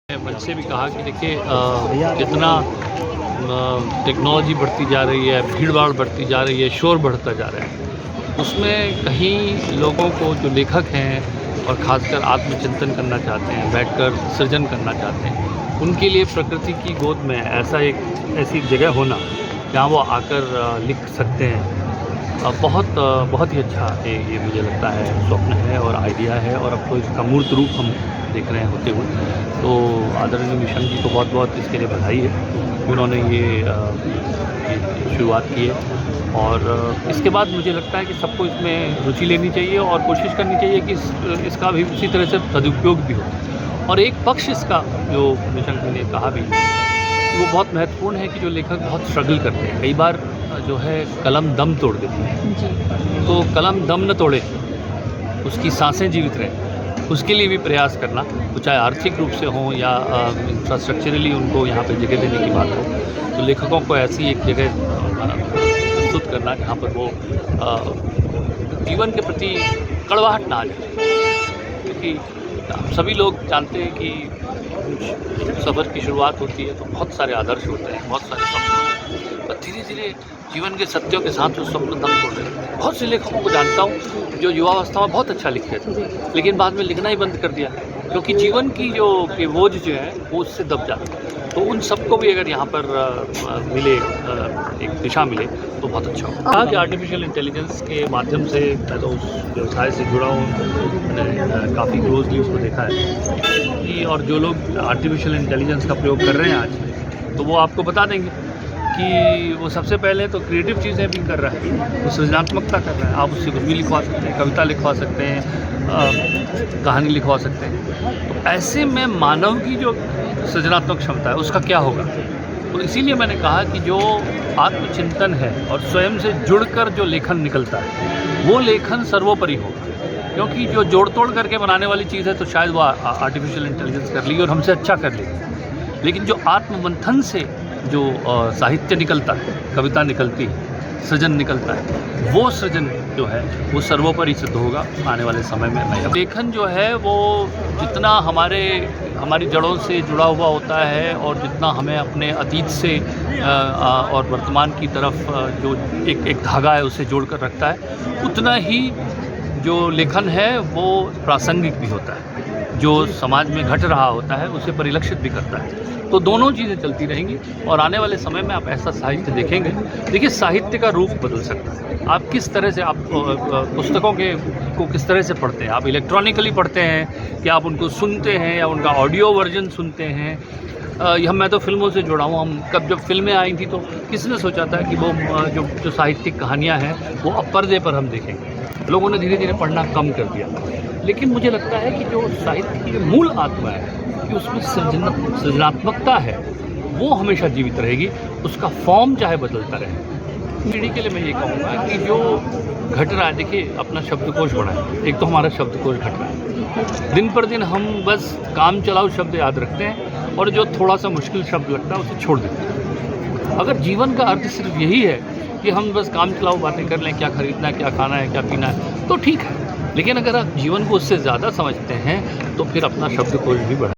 मंच से भी कहा कि देखिए जितना टेक्नोलॉजी बढ़ती जा रही है, भीड़-भाड़ बढ़ती जा रही है, शोर बढ़ता जा रहा है, उसमें कहीं लोगों को जो लेखक हैं और ख़ासकर आत्मचिंतन करना चाहते हैं, बैठकर सृजन करना चाहते हैं, उनके लिए प्रकृति की गोद में ऐसी जगह होना, जहाँ वो आकर लिख सकते हैं, बहुत ही अच्छा ये मुझे लगता है स्वप्न है और आइडिया है और अब तो इसका मूर्त रूप हम देख रहे हैं होते हुए। तो आदरणीय निशंक जी को बहुत बहुत इसके लिए बधाई है, उन्होंने ये शुरुआत की है और इसके बाद मुझे लगता है कि सबको इसमें रुचि लेनी चाहिए और कोशिश करनी चाहिए कि इसका भी उसी तरह से सदुपयोग भी हो। और एक पक्ष इसका जो निशंक जी ने कहा भी, वो बहुत महत्वपूर्ण है कि जो लेखक बहुत स्ट्रगल करते हैं, कई बार जो है कलम दम तोड़ देती है, तो कलम दम न तोड़े, उसकी सांसें जीवित रहें, उसके लिए भी प्रयास करना, वो चाहे आर्थिक रूप से हो या इंफ्रास्ट्रक्चरली उनको यहाँ पे जगह देने की बात हो, तो लेखकों को ऐसी एक जगह प्रस्तुत करना जहाँ पर वो जीवन के प्रति कड़वाहट ना आ जाए। क्योंकि सभी लोग जानते हैं कि सफ़र की शुरुआत होती है तो बहुत सारे आदर्श होते हैं, बहुत सारे सपने होते हैं, और धीरे धीरे जीवन के सत्यों के साथ उस स्वप्न दम तोड़ रहे हैं। बहुत से लेखकों को जानता हूँ जो युवावस्था में बहुत अच्छा लिखते थे, लेकिन बाद में लिखना ही बंद कर दिया, क्योंकि जीवन की जो बोझ जो है वो उससे दब जाती है। तो उन सबको भी अगर यहाँ पर मिले, एक दिशा मिले तो बहुत अच्छा होगा। कहा कि आर्टिफिशियल इंटेलिजेंस के माध्यम से मैं तो उस व्यवसाय से जुड़ा हूँ, मैंने काफ़ी क्लोजली उसको देखा है कि और जो लोग आर्टिफिशियल इंटेलिजेंस का प्रयोग कर रहे हैं आज, तो वो आपको बता देंगे कि वो सबसे पहले तो क्रिएटिव चीज़ें भी कर रहा है, वो सृजनात्मकता कर रहा है। आप उससे कुछ भी लिखवा सकते हैं, कविता लिखवा सकते हैं, कहानी लिखवा सकते हैं। तो ऐसे में मानव की जो सृजनात्मक क्षमता है उसका क्या होगा? तो इसीलिए मैंने कहा कि जो आत्मचिंतन है और स्वयं से जुड़कर जो लेखन निकलता है, वो लेखन सर्वोपरि होगा। क्योंकि जो जोड़ तोड़ करके बनाने वाली चीज़ है तो शायद वो आर्टिफिशियल इंटेलिजेंस कर लेगी और हमसे अच्छा कर लेगी, लेकिन जो आत्ममंथन से जो साहित्य निकलता है, कविता निकलती है, सृजन निकलता है, वो सृजन जो है वो सर्वोपरि सिद्ध होगा आने वाले समय में। लेखन जो है वो जितना हमारी जड़ों से जुड़ा हुआ होता है और जितना हमें अपने अतीत से और वर्तमान की तरफ जो एक धागा है उसे जोड़ कर रखता है, उतना ही जो लेखन है वो प्रासंगिक भी होता है, जो समाज में घट रहा होता है उसे परिलक्षित भी करता है। तो दोनों चीज़ें चलती रहेंगी और आने वाले समय में आप ऐसा साहित्य देखेंगे। देखिए, साहित्य का रूप बदल सकता है। आप किस तरह से आप पुस्तकों को किस तरह से पढ़ते हैं? आप इलेक्ट्रॉनिकली पढ़ते हैं कि आप उनको सुनते हैं या उनका ऑडियो वर्जन सुनते हैं? मैं तो फिल्मों से जुड़ा हूँ। जब फिल्में आई थी तो किसने सोचा था कि वो जो साहित्यिक कहानियाँ हैं वो अब पर्दे पर हम देखेंगे। लोगों ने धीरे धीरे पढ़ना कम कर दिया, लेकिन मुझे लगता है कि जो साहित्य की जो मूल आत्मा है कि उसमें सृजनात्मकता है वो हमेशा जीवित रहेगी, उसका फॉर्म चाहे बदलता रहे। पीढ़ी के लिए मैं ये कहूँगा कि जो घट रहा है, देखिए अपना शब्दकोश बढ़ाएं। एक तो हमारा शब्दकोश घट रहा है, दिन पर दिन हम बस काम चलाओ शब्द याद रखते हैं और जो थोड़ा सा मुश्किल शब्द लगता है उसे छोड़ देते हैं। अगर जीवन का अर्थ सिर्फ यही है कि हम बस काम चलाओ बातें कर लें, क्या खरीदना है, क्या खाना है, क्या पीना है, तो ठीक है, लेकिन अगर आप जीवन को उससे ज़्यादा समझते हैं तो फिर अपना शब्दकोश भी बढ़ाएं।